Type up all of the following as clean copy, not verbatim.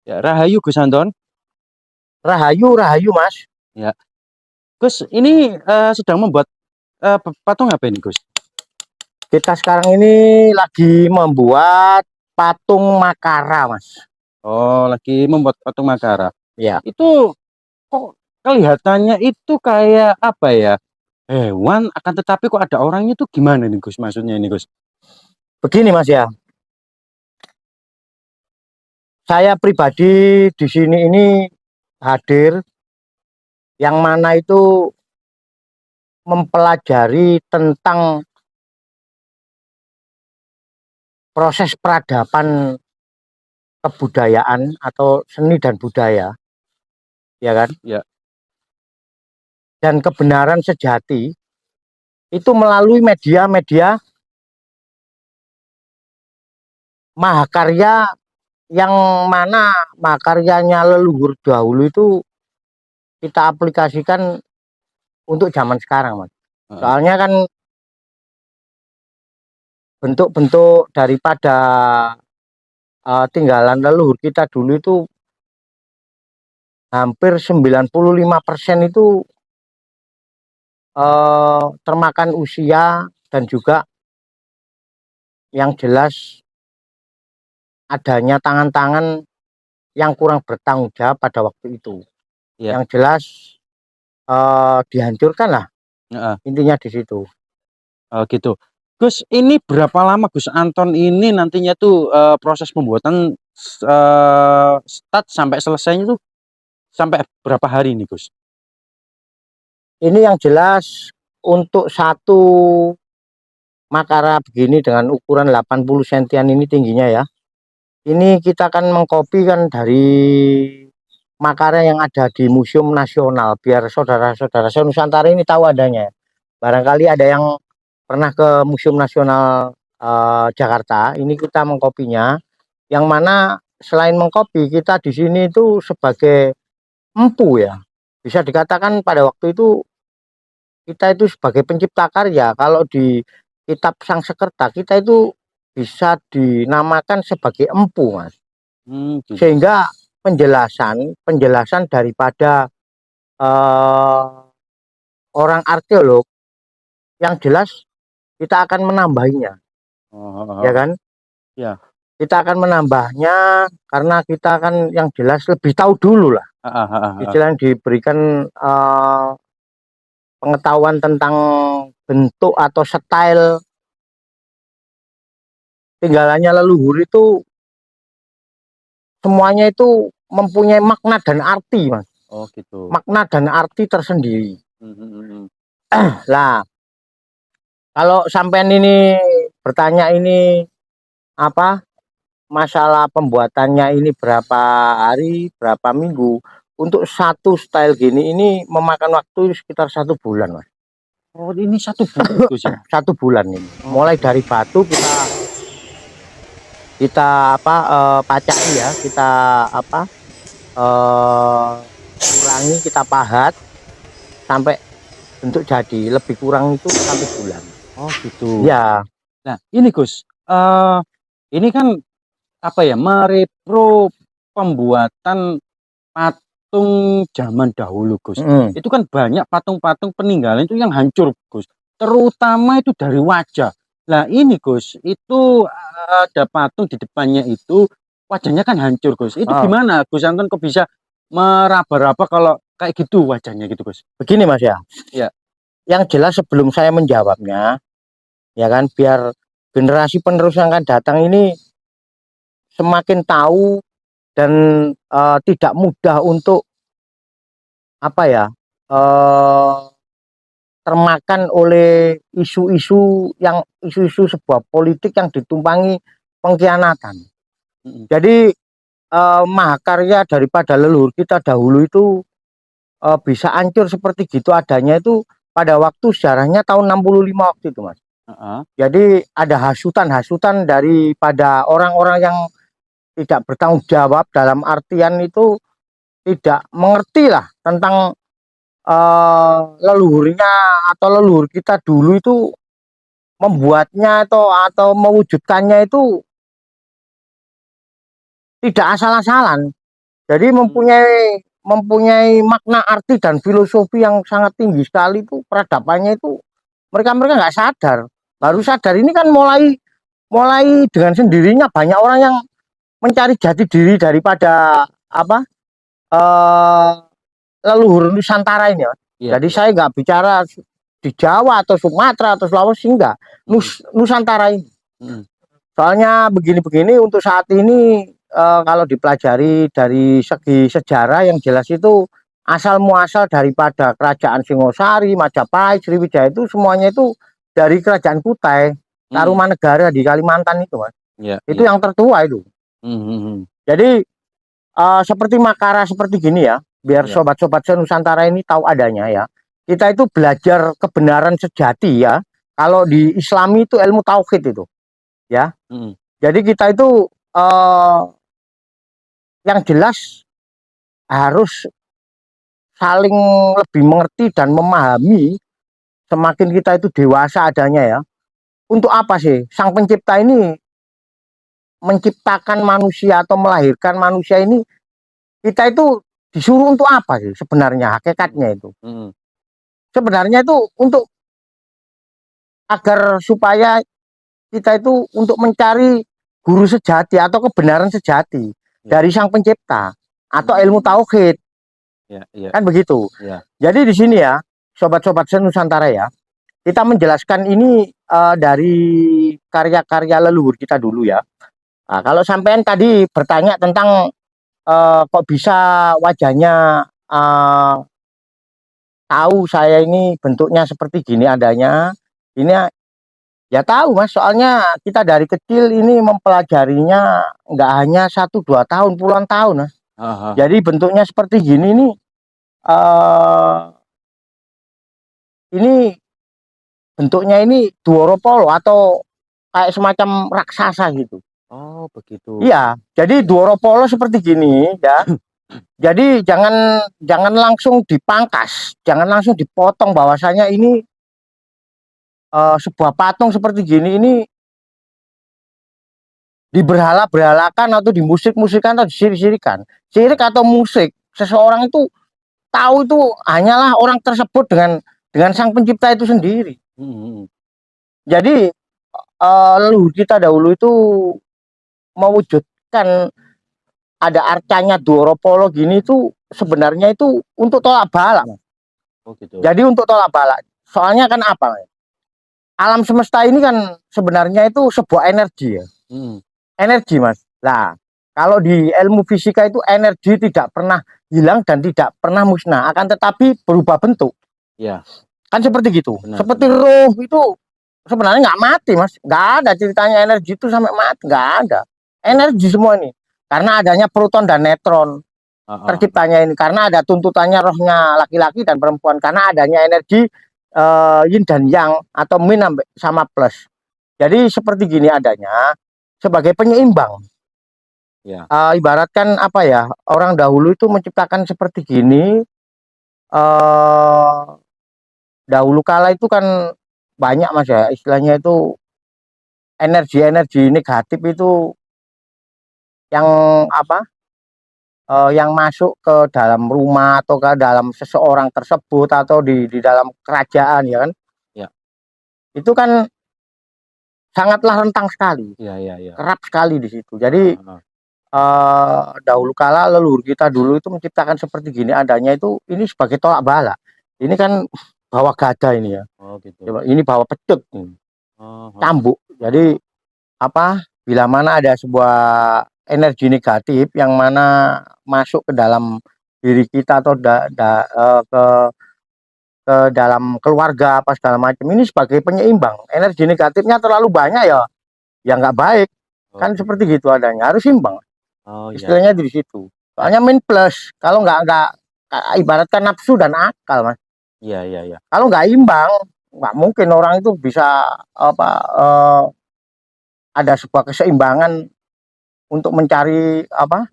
Ya, Rahayu Gus Anton. Rahayu, Rahayu Mas. Ya, Gus, ini sedang membuat patung apa ini, Gus? Kita sekarang ini lagi membuat patung Makara Mas. Oh, lagi membuat patung Makara. Ya, Itu kok kelihatannya itu kayak apa ya? Hewan, akan tetapi kok ada orangnya itu gimana nih, Gus? Maksudnya ini, Gus? begini Mas ya. Saya pribadi di sini ini hadir yang mana itu mempelajari tentang proses peradaban kebudayaan atau seni dan budaya, ya kan? Ya, Dan kebenaran sejati itu melalui media-media mahakarya yang mana mahakaryanya leluhur dahulu itu kita aplikasikan untuk zaman sekarang, Mas. heeh. Soalnya kan bentuk-bentuk daripada tinggalan leluhur kita dulu itu hampir 95% itu termakan usia dan juga yang jelas adanya tangan-tangan yang kurang bertanggung jawab pada waktu itu. Ya, Yang jelas dihancurkan lah heeh. intinya di situ. Oh, gitu. Gus, ini berapa lama Gus Anton ini nantinya tuh proses pembuatan start sampai selesainya tuh sampai berapa hari nih, Gus? Ini yang jelas untuk satu makara begini dengan ukuran 80 sentian ini tingginya ya. Ini kita akan mengcopy kan dari makara yang ada di Museum Nasional biar saudara-saudara Nusantara ini tahu adanya. Barangkali ada yang pernah ke Museum Nasional Jakarta, ini kita mengkopinya. Yang mana selain mengcopy, kita di sini itu sebagai empu ya. Bisa dikatakan pada waktu itu kita itu sebagai pencipta karya. Kalau di kitab Sangsekerta kita itu bisa dinamakan sebagai empu, Mas. Gitu. Sehingga penjelasan daripada eh, orang arkeolog yang jelas kita akan menambahnya, Oh, ya oh, oh. kan? Ya. Kita akan menambahnya karena kita akan yang jelas lebih tahu dulu lah. Ah, ah, ah, ah. Istilah yang diberikan pengetahuan tentang bentuk atau style tinggalannya leluhur itu semuanya itu mempunyai makna dan arti, Mas. Oh, gitu. Makna dan arti tersendiri. Hmm, hmm, hmm, hmm. Lah, kalau sampean ini bertanya ini apa masalah pembuatannya ini berapa hari, berapa minggu, untuk satu style gini ini memakan waktu sekitar 1 bulan, Mas. Oh, ini 1 bulan, Gus ya? 1 bulan ini. Oh, Mulai gitu. dari batu kita kita apa pacaki ya, kita apa kurangi, kita pahat sampai bentuk jadi. Lebih kurang itu 1 bulan. Oh, gitu. Ya, Nah, ini Gus, ini kan apa ya, merepro pembuatan patung zaman dahulu, Gus. mm, Itu kan banyak patung-patung peninggalan itu yang hancur, Gus. Terutama itu dari wajah. Nah, ini Gus, itu ada patung di depannya itu wajahnya kan hancur, Gus. Itu oh, gimana, Gus Anton kok bisa meraba-raba kalau kayak gitu wajahnya gitu, Gus? begini Mas ya. Ya, Yang jelas sebelum saya menjawabnya, ya kan, biar generasi penerus yang akan datang ini semakin tahu dan tidak mudah untuk apa ya eh, termakan oleh isu-isu sebuah politik yang ditumpangi pengkhianatan. mm, Jadi mahakarya daripada leluhur kita dahulu itu bisa hancur seperti gitu adanya itu pada waktu sejarahnya tahun 65 waktu itu, Mas. Jadi ada hasutan-hasutan daripada orang-orang yang tidak bertanggung jawab dalam artian itu tidak mengerti lah tentang leluhurnya atau leluhur kita dulu itu membuatnya atau mewujudkannya itu tidak asal-asalan. Jadi mempunyai makna arti dan filosofi yang sangat tinggi sekali itu peradabannya itu mereka nggak sadar. Baru sadar ini kan mulai dengan sendirinya banyak orang yang mencari jati diri daripada apa leluhur Nusantara ini. Iya, Jadi iya. saya nggak bicara di Jawa atau Sumatera atau Sulawesi, enggak. Nusantara ini. Soalnya begini-begini untuk saat ini kalau dipelajari dari segi sejarah yang jelas itu asal muasal daripada kerajaan Singosari, Majapahit, Sriwijaya itu semuanya itu dari kerajaan Kutai, Tarumanegara di Kalimantan itu, Mas. Iya, Itu iya. yang tertua itu. Jadi seperti Makara seperti gini ya, biar Iya. sobat-sobat Nusantara ini tahu adanya ya. Kita itu belajar kebenaran sejati ya. Kalau di Islami itu ilmu tauhid itu, ya. Jadi kita itu yang jelas harus saling lebih mengerti dan memahami semakin kita itu dewasa adanya ya. Untuk apa sih Sang Pencipta ini menciptakan manusia atau melahirkan manusia ini? Kita itu disuruh untuk apa sih sebenarnya hakikatnya itu? Sebenarnya itu untuk agar supaya kita itu untuk mencari guru sejati atau kebenaran sejati dari Sang Pencipta atau ilmu tauhid. Kan begitu. Jadi di sini ya, sobat-sobat Nusantara ya, kita menjelaskan ini dari karya-karya leluhur kita dulu ya. Nah, kalau sampean tadi bertanya tentang kok bisa wajahnya tahu saya ini bentuknya seperti gini adanya, ini ya tahu Mas, soalnya kita dari kecil ini mempelajarinya nggak hanya 1-2 tahun, puluhan tahun Mas. Jadi bentuknya seperti gini nih, ini bentuknya ini Dworopolo atau kayak semacam raksasa gitu. Oh, begitu. Iya, jadi Dworopolo seperti gini ya. Jadi jangan langsung dipangkas, jangan langsung dipotong bahwasanya ini sebuah patung seperti gini ini diberhala-berhalakan atau dimusik-musikan atau disirik-sirikan. Sirik atau musik, seseorang itu tahu itu hanyalah orang tersebut dengan Sang Pencipta itu sendiri. Jadi leluhur kita dahulu itu mewujudkan ada arcanya Dworopolo gini itu sebenarnya itu untuk tolak bala. Oh, gitu. Jadi untuk tolak bala. Soalnya kan apa? Alam semesta ini kan sebenarnya itu sebuah energi ya. Energi Mas. Nah, kalau di ilmu fisika itu energi tidak pernah hilang dan tidak pernah musnah, akan tetapi berubah bentuk. Iya. Kan seperti gitu. Benar, seperti benar. roh itu sebenarnya nggak mati Mas. Nggak ada ceritanya energi itu sampai mati. Nggak ada. Energi semua ini. Karena adanya proton dan neutron terciptanya ini. Karena ada tuntutannya rohnya laki-laki dan perempuan. Karena adanya energi yin dan yang atau min sama plus. Jadi seperti gini adanya sebagai penyeimbang. Ya. Ibaratkan apa ya, orang dahulu itu menciptakan seperti gini. Dahulu kala itu kan banyak Mas ya, istilahnya itu energi-energi negatif itu yang apa? Yang masuk ke dalam rumah atau ke dalam seseorang tersebut atau di dalam kerajaan ya kan? Ya. Itu kan sangatlah rentang sekali, kerap sekali di situ. Jadi dahulu kala leluhur kita dulu itu menciptakan seperti gini adanya itu ini sebagai tolak bala. Ini kan bawa gada ini ya. Oh, gitu. Ini bawa pecut nih. Cambuk. Jadi apa? Bila mana ada sebuah energi negatif yang mana masuk ke dalam diri kita atau ke dalam keluarga apa segala macam ini sebagai penyeimbang. Energi negatifnya terlalu banyak ya nggak baik. Kan seperti gitu adanya, harus imbang. Istilahnya di situ. Soalnya min plus, kalau nggak ibaratkan nafsu dan akal Mas. Iya. Kalau nggak imbang, nggak mungkin orang itu bisa apa ada sebuah keseimbangan untuk mencari apa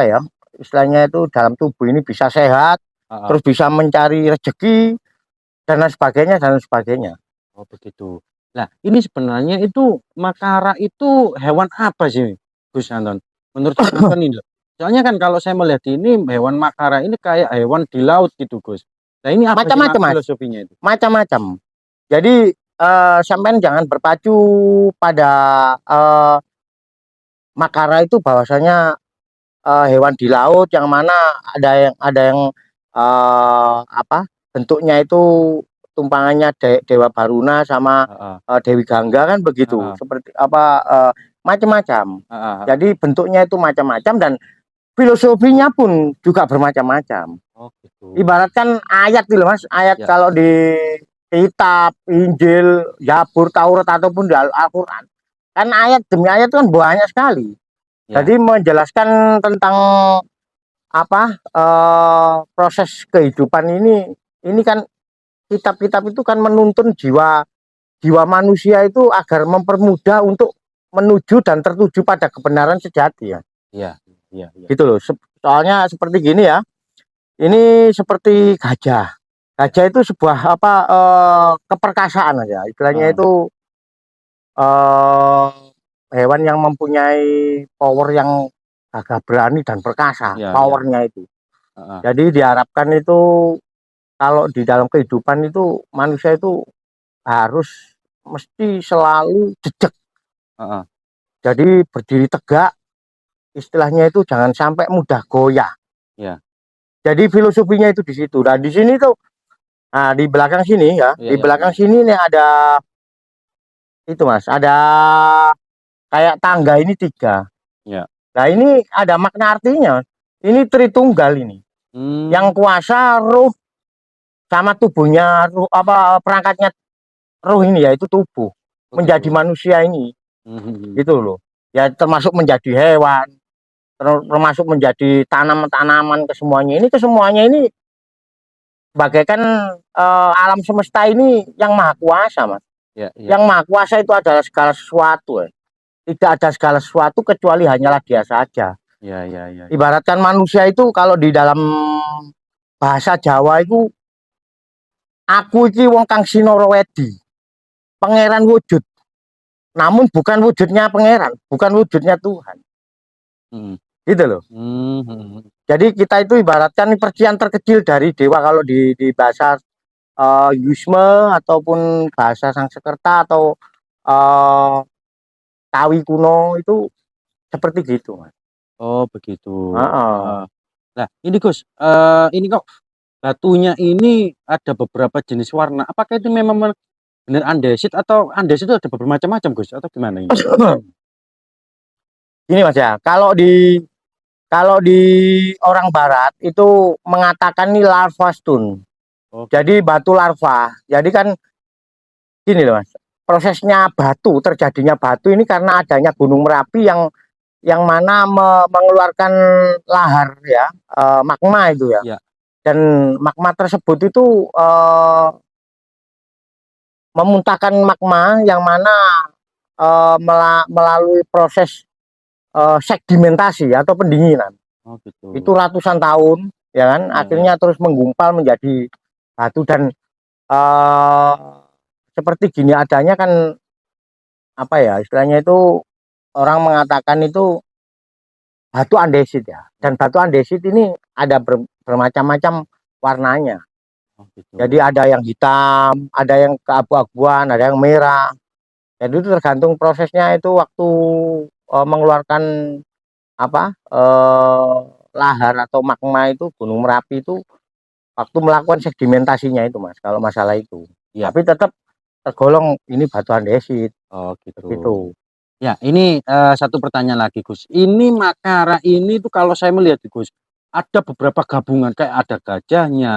ya istilahnya itu dalam tubuh ini bisa sehat, terus bisa mencari rezeki dan lain sebagainya dan lain sebagainya. Oh, begitu. Nah, ini sebenarnya itu Makara itu hewan apa sih, Gus Anton? Menurut Gus Anton ini loh. Soalnya kan kalau saya melihat ini hewan makara ini kayak hewan di laut gitu, Gus. Nah, ini apa sih Macam-macam, Mas. filosofinya itu? Macam-macam. Jadi sampean jangan berpacu pada makara itu bahwasanya hewan di laut yang mana ada yang apa bentuknya itu tumpangannya Dewa Baruna sama Heeh, Dewi Gangga kan begitu heeh, seperti apa macam-macam. heeh, heeh. Jadi bentuknya itu macam-macam dan filosofinya pun juga bermacam-macam. Oh gitu. Ibaratkan ayat gitu Mas, ayat Ya, kalau di kitab Injil, Zabur, Taurat ataupun di Al-Qur'an. Kan ayat demi ayat kan banyak sekali. ya, Jadi menjelaskan tentang apa proses kehidupan ini kan kitab-kitab itu kan menuntun jiwa jiwa manusia itu agar mempermudah untuk menuju dan tertuju pada kebenaran sejati ya. iya, iya, iya. Gitu loh. Soalnya seperti gini ya. Ini seperti gajah. Ya. Gajah itu sebuah apa keperkasaan aja. Istilahnya Heeh, itu eh, hewan yang mempunyai power yang gagah berani dan perkasa. iya, iya. Powernya itu. Heeh, Jadi diharapkan itu kalau di dalam kehidupan itu manusia itu harus mesti selalu jejak. heeh. Jadi berdiri tegak, istilahnya itu jangan sampai mudah goyah. Iya, Jadi filosofinya itu di situ. Nah di sini tuh, nah di belakang sini ya, iya, di iya, belakang iya. sini nih ada itu Mas, ada kayak tangga ini tiga. Iya. Nah ini ada makna artinya. Ini Tritunggal ini. Hmm, Yang kuasa ruh sama tubuhnya ruh apa perangkatnya ruh ini yaitu tubuh menjadi begitu. manusia ini Mhm, gitu loh. Ya termasuk menjadi hewan, termasuk menjadi tanaman-tanaman kesemuanya ini bagaikan alam semesta ini yang maha kuasa Mas. iya, iya. Yang maha kuasa itu adalah segala sesuatu. Tidak ada segala sesuatu kecuali hanyalah dia saja. Iya, iya, iya, iya. Ibaratkan manusia itu kalau di dalam bahasa Jawa itu aku iki wong kang sinoro wedi, pangeran wujud. Namun bukan wujudnya pangeran, bukan wujudnya Tuhan. Mhm. Gitu loh. Mmm, mhm, mhm. Jadi kita itu ibaratkan percikan terkecil dari dewa kalau di bahasa Yusme ataupun bahasa Sangsekerta atau uh, Kawi kuno itu seperti gitu, Mas. Oh begitu. Heeh. Heeh. Nah ini Gus, ini kok batunya ini ada beberapa jenis warna. Apakah itu memang benar andesit atau andesit itu ada bermacam-macam Gus atau gimana ini? Gini Mas ya, kalau di orang barat itu mengatakan ini larva stone. Oh Jadi gitu. batu larva. Jadi kan gini loh Mas. Prosesnya batu, terjadinya batu ini karena adanya Gunung Merapi yang mana mengeluarkan lahar ya, magma itu ya. Iya. Dan magma tersebut itu memuntahkan magma yang mana melalui proses sedimentasi atau pendinginan. Oh Itu gitu. ratusan tahun ya kan Iya, iya. akhirnya terus menggumpal menjadi batu dan uh, seperti gini adanya kan apa ya istilahnya itu orang mengatakan itu batu andesit ya dan Oh batu andesit ini ada bermacam-macam warnanya oh jadi gitu. ada yang hitam ada yang keabu-abuan ada yang merah jadi itu tergantung prosesnya itu waktu mengeluarkan apa lahar atau magma itu gunung Merapi itu waktu melakukan sedimentasinya itu Mas kalau masalah itu Iya. tapi tetap tergolong ini batu andesit Oh gitu. begitu. Ya ini, satu pertanyaan lagi Gus. Ini Makara ini tuh kalau saya melihat Gus, ada beberapa gabungan kayak ada gajahnya,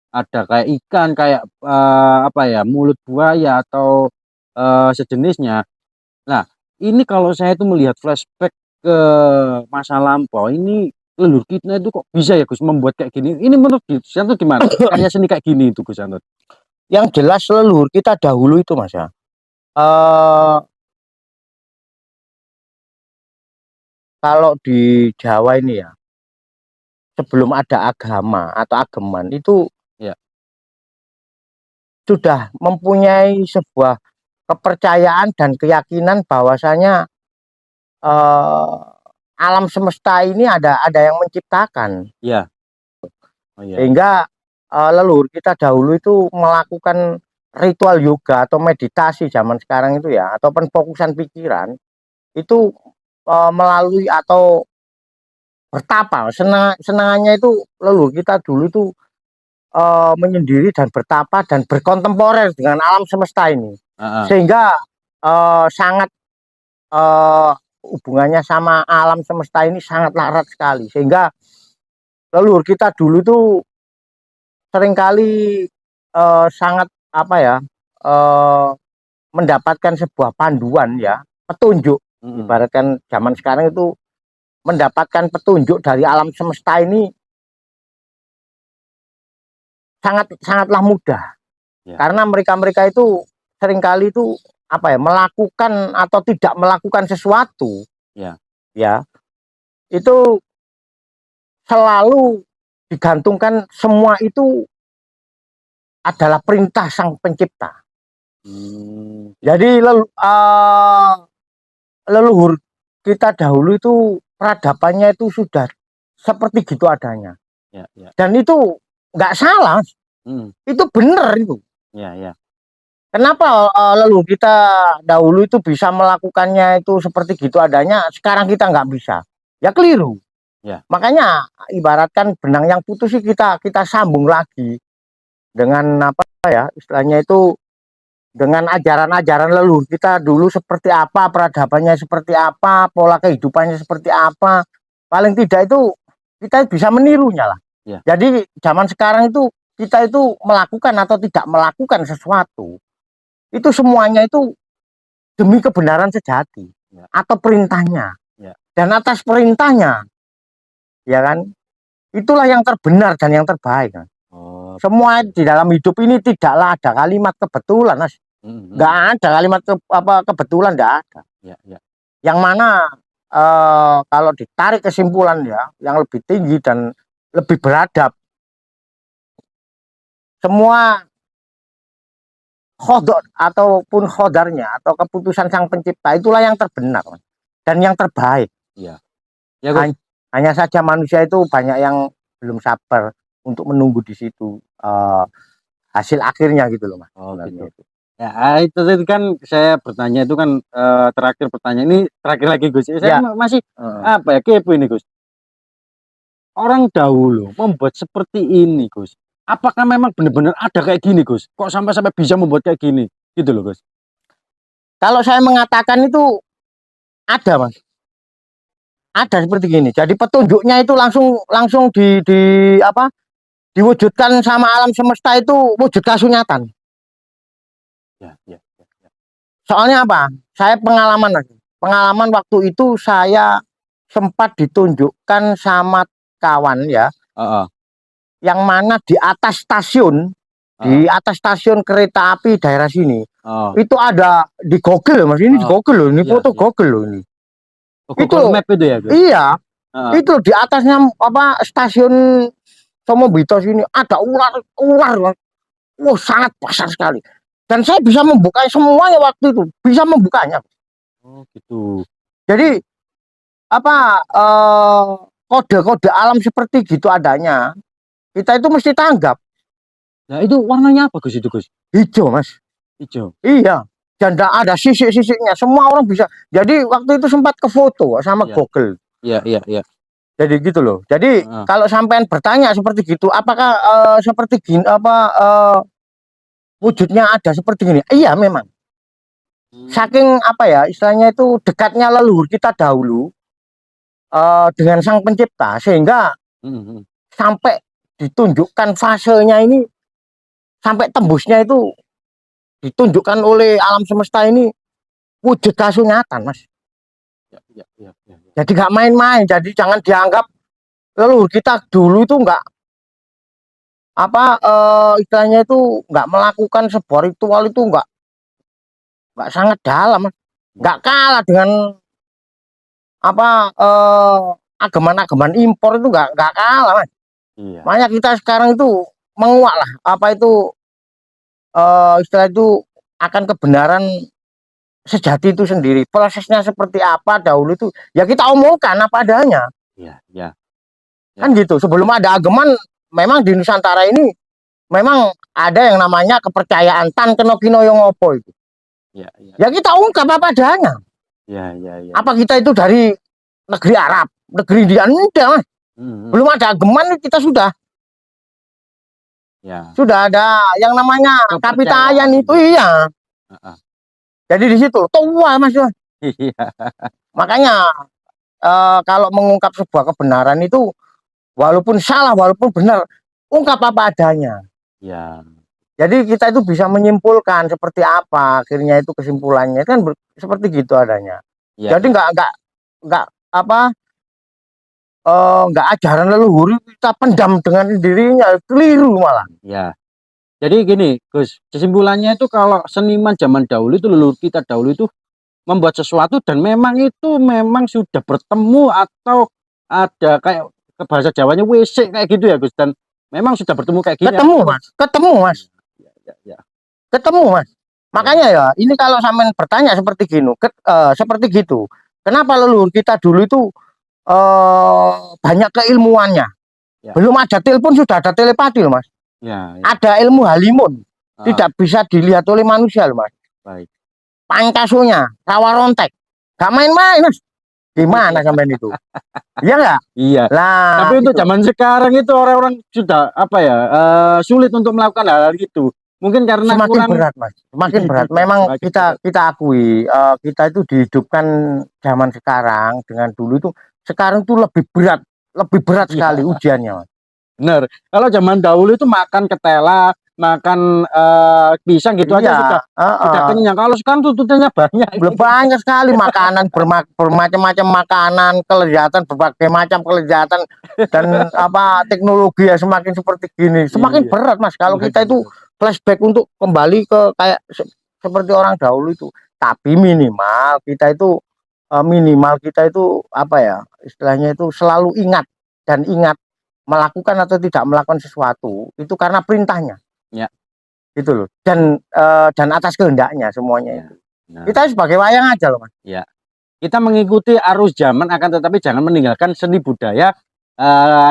ada kayak ikan, kayak, apa ya, mulut buaya atau, sejenisnya. Nah, ini kalau saya tuh melihat flashback ke masa lampau, ini leluhur kita itu kok bisa ya Gus membuat kayak gini. Ini menurut Gus Yanto gimana? Karya seni kayak gini itu Gus Yanto? Yang jelas leluhur kita dahulu itu Mas ya eh kalau di Jawa ini ya sebelum ada agama atau ageman itu Ya, sudah mempunyai sebuah kepercayaan dan keyakinan bahwasanya eh, alam semesta ini ada yang menciptakan. Iya. Oh iya. Sehingga leluhur kita dahulu itu melakukan ritual yoga atau meditasi zaman sekarang itu ya, atau penfokusan pikiran itu melalui atau bertapa. Senangannya itu leluhur kita dulu itu menyendiri dan bertapa dan berkontemporer dengan alam semesta ini. Sehingga sangat hubungannya sama alam semesta ini sangat erat sekali. Sehingga leluhur kita dulu tuh seringkali sangat apa ya, mendapatkan sebuah panduan ya, petunjuk. Ibaratkan zaman sekarang itu mendapatkan petunjuk dari alam semesta ini sangatlah mudah. Ya. Karena mereka itu seringkali itu apa ya, melakukan atau tidak melakukan sesuatu. Ya. Ya. Itu selalu digantungkan, semua itu adalah perintah Sang Pencipta. Jadi leluhur kita dahulu itu peradabannya itu sudah seperti gitu adanya. Ya, ya. Dan itu nggak salah, itu benar itu. Ya, ya. Kenapa leluhur kita dahulu itu bisa melakukannya itu seperti gitu adanya, sekarang kita nggak bisa? Ya keliru. Ya. Makanya ibaratkan benang yang putus sih kita sambung lagi dengan apa ya, istilahnya itu dengan ajaran-ajaran leluhur kita dulu seperti apa, peradabannya seperti apa, pola kehidupannya seperti apa. Paling tidak itu kita bisa menirunya lah. Ya. Jadi zaman sekarang itu kita itu melakukan atau tidak melakukan sesuatu, itu semuanya itu demi kebenaran sejati. Ya. Atau perintahnya. Ya. Dan atas perintahnya, ya kan, itulah yang terbenar dan yang terbaik kan. Semua di dalam hidup ini tidaklah ada kalimat kebetulan, Mas. Nggak ada kalimat kebetulan, nggak ada. Ya, ya. Yang mana kalau ditarik kesimpulan ya, yang lebih tinggi dan lebih beradab, semua khodar ataupun khodarnya atau keputusan Sang Pencipta itulah yang terbenar, Mas, dan yang terbaik. Ya. Ya, hanya saja manusia itu banyak yang belum sabar untuk menunggu di situ hasil akhirnya gitu loh, Mas. Oh, gitu. Ya, itu kan saya bertanya itu kan terakhir pertanyaan ini terakhir lagi Gus. Saya masih apa ya, kepo ini Gus. Orang dahulu membuat seperti ini Gus. Apakah memang benar-benar ada kayak gini Gus? Kok sampai bisa membuat kayak gini? Gitu loh Gus. Kalau saya mengatakan itu ada, Mas. Ada seperti gini. Jadi petunjuknya itu langsung diwujudkan sama alam semesta itu wujud kasunyatan. Ya. Soalnya apa? Saya pengalaman waktu itu saya sempat ditunjukkan sama kawan ya, yang mana di atas stasiun kereta api daerah sini, itu ada di Google, Mas, ini di Google loh, ini foto Google loh ini. Google Map itu ya, Gus? Iya. Itu di atasnya stasiun Somobito sini ada ular. Wah, sangat besar sekali. Dan saya bisa membukanya semuanya waktu itu, bisa membukanya. Oh, gitu. Jadi kode-kode alam seperti gitu adanya, kita itu mesti tanggap. Nah, itu warnanya apa Gus itu, Gus? Hijau, Mas. Hijau. Iya. Dan ada sisik-sisiknya, semua orang bisa. Jadi waktu itu sempat ke foto sama Google. Iya. Jadi gitu loh. Jadi kalau sampean bertanya seperti gitu, apakah seperti gini wujudnya ada seperti gini? Iya, memang. Saking apa ya, istilahnya itu dekatnya leluhur kita dahulu dengan Sang Pencipta, sehingga sampai ditunjukkan fasenya ini, sampai tembusnya itu ditunjukkan oleh alam semesta ini wujud kasunyatan, Mas. Ya. Jadi nggak main-main. Jadi jangan dianggap leluhur kita dulu itu nggak istilahnya itu nggak melakukan sebuah ritual itu nggak sangat dalam, Mas. Nggak kalah dengan ageman-ageman impor itu nggak kalah, Mas. Iya. Makanya kita sekarang itu menguak lah istilah itu akan kebenaran sejati itu sendiri. Prosesnya seperti apa dahulu itu ya kita omongkan apa adanya. Iya, iya. Kan gitu. Sebelum ada ageman, memang di Nusantara ini memang ada yang namanya kepercayaan tan keno kino yang opo itu. Iya, iya. Ya kita ungkap apa adanya. Iya, iya, iya. Apa kita itu dari negeri Arab, negeri India? Enggak, Mas. Belum ada ageman kita sudah Ya. ada yang namanya kapitayan itu, iya. Jadi di situ tua, Mas. Iya. Makanya kalau mengungkap sebuah kebenaran itu walaupun salah, walaupun benar, ungkap apa adanya. Ya. Jadi kita itu bisa menyimpulkan seperti apa akhirnya itu kesimpulannya kan seperti gitu adanya. Ya, Jadi nggak apa nggak ajaran leluhur kita pendam dengan dirinya, keliru malah. Ya. Jadi gini, Gus, kesimpulannya itu kalau seniman zaman dahulu itu leluhur kita dahulu itu membuat sesuatu dan memang sudah bertemu atau ada kayak ke bahasa Jawanya WC kayak gitu ya, Gus, dan memang sudah bertemu kayak gini. Ketemu, Mas. Ketemu, Mas. Ya. Ketemu, Mas. Makanya ya, ini kalau sampean bertanya seperti gini, seperti gitu. Kenapa leluhur kita dulu itu banyak keilmuannya? Ya. Belum ada telepon sudah ada telepati, Mas. Ya. Ada ilmu halimun, tidak bisa dilihat oleh manusia, Mas. Baik. Pancasunya, rawa rontek, gak main-main, Mas. Gimana sampean itu? Iya nggak? Iya. Lah, tapi untuk zaman sekarang itu orang-orang sudah apa ya sulit untuk melakukan hal-hal gitu. Mungkin karena semakin berat, Mas. Semakin berat. Memang kita akui kita itu dihidupkan zaman sekarang dengan dulu itu sekarang itu lebih berat sekali ujiannya, Mas. Bener. Kalau zaman dahulu itu makan ketela, makan pisang gitu aja sudah kenyang. Kalau sekarang tuntutannya banyak sekali makanan, bermacam-macam makanan, kelezatan, berbagai macam kelezatan, dan apa teknologi ya semakin seperti gini, semakin berat, Mas. Kalau kita itu flashback untuk kembali ke kayak seperti orang dahulu itu, tapi minimal kita itu apa ya istilahnya itu selalu ingat melakukan atau tidak melakukan sesuatu itu karena perintahnya. Ya. Gitu loh. Dan atas kehendaknya semuanya ya. Itu. Nah. Kita sebagai wayang aja loh, Mas. Ya. Kita mengikuti arus zaman akan tetapi jangan meninggalkan seni budaya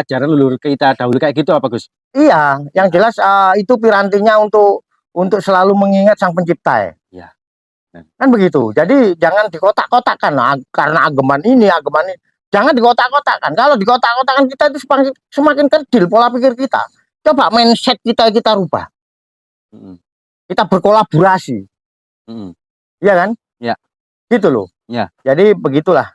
ajaran leluhur kita dahulu kayak gitu apa, Gus? Iya, yang jelas itu pirantinya untuk selalu mengingat Sang Pencipta ya. Ya. Nah. Kan begitu. Jadi jangan dikotak-kotakkan lah karena ageman ini. Jangan dikotak-kotakkan. Kalau dikotak-kotakkan kita itu semakin kerdil pola pikir kita. Coba mindset kita rubah. Kita berkolaborasi. Iya kan? Ya. Gitu loh. Ya. Jadi begitulah.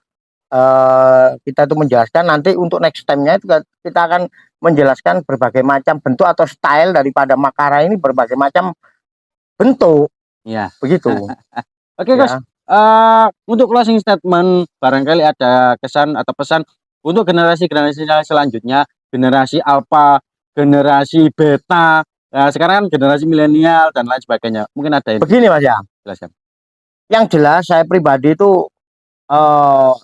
Kita itu menjelaskan nanti untuk next time-nya itu kita akan menjelaskan berbagai macam bentuk atau style daripada Makara ini berbagai macam bentuk. Ya. Begitu. Oke, Gus. Untuk closing statement, barangkali ada kesan atau pesan untuk generasi-generasi selanjutnya, generasi alpha, generasi beta, sekarang kan generasi milenial dan lain sebagainya. Mungkin ada yang begini, Mas ya. Jelaskan. Yang jelas saya pribadi itu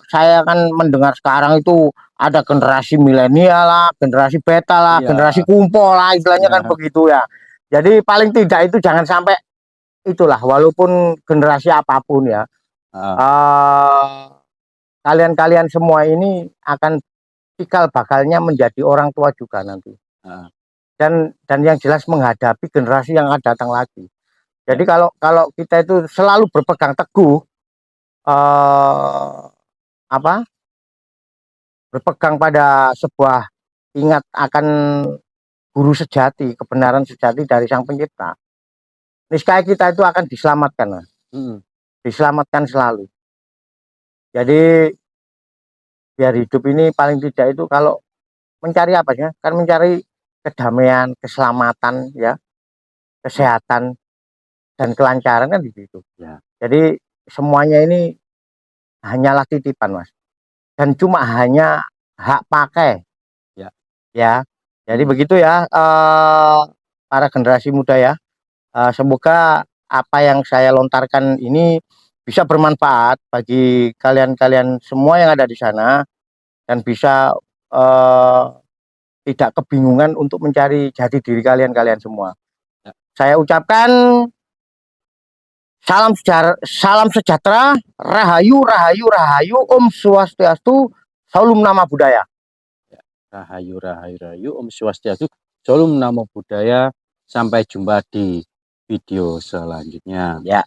saya akan mendengar sekarang itu ada generasi milenial lah, generasi beta lah, generasi kumpul lah, istilahnya kan begitu ya. Jadi paling tidak itu jangan sampai itulah, walaupun generasi apapun ya, kalian semua ini akan cikal bakalnya menjadi orang tua juga nanti. Dan yang jelas menghadapi generasi yang akan datang lagi. Jadi kalau kita itu selalu berpegang teguh, berpegang pada sebuah ingat akan guru sejati, kebenaran sejati dari Sang Pencipta, niscaya kita itu akan diselamatkan, diselamatkan selalu. Jadi biar hidup ini paling tidak itu kalau mencari apa ya, kan mencari kedamaian, keselamatan ya, kesehatan dan kelancaran kan di situ. Ya. Jadi semuanya ini hanyalah titipan, Mas, dan cuma hanya hak pakai. Ya. Jadi begitu ya para generasi muda ya. Semoga apa yang saya lontarkan ini bisa bermanfaat bagi kalian semua yang ada di sana dan bisa tidak kebingungan untuk mencari jati diri kalian semua. Ya. Saya ucapkan Salam sejahtera, rahayu, rahayu, rahayu, Om Swastiastu, salam nama budaya. Rahayu, rahayu, rahayu, Om Swastiastu, salam nama budaya. Sampai jumpa di video selanjutnya. Ya.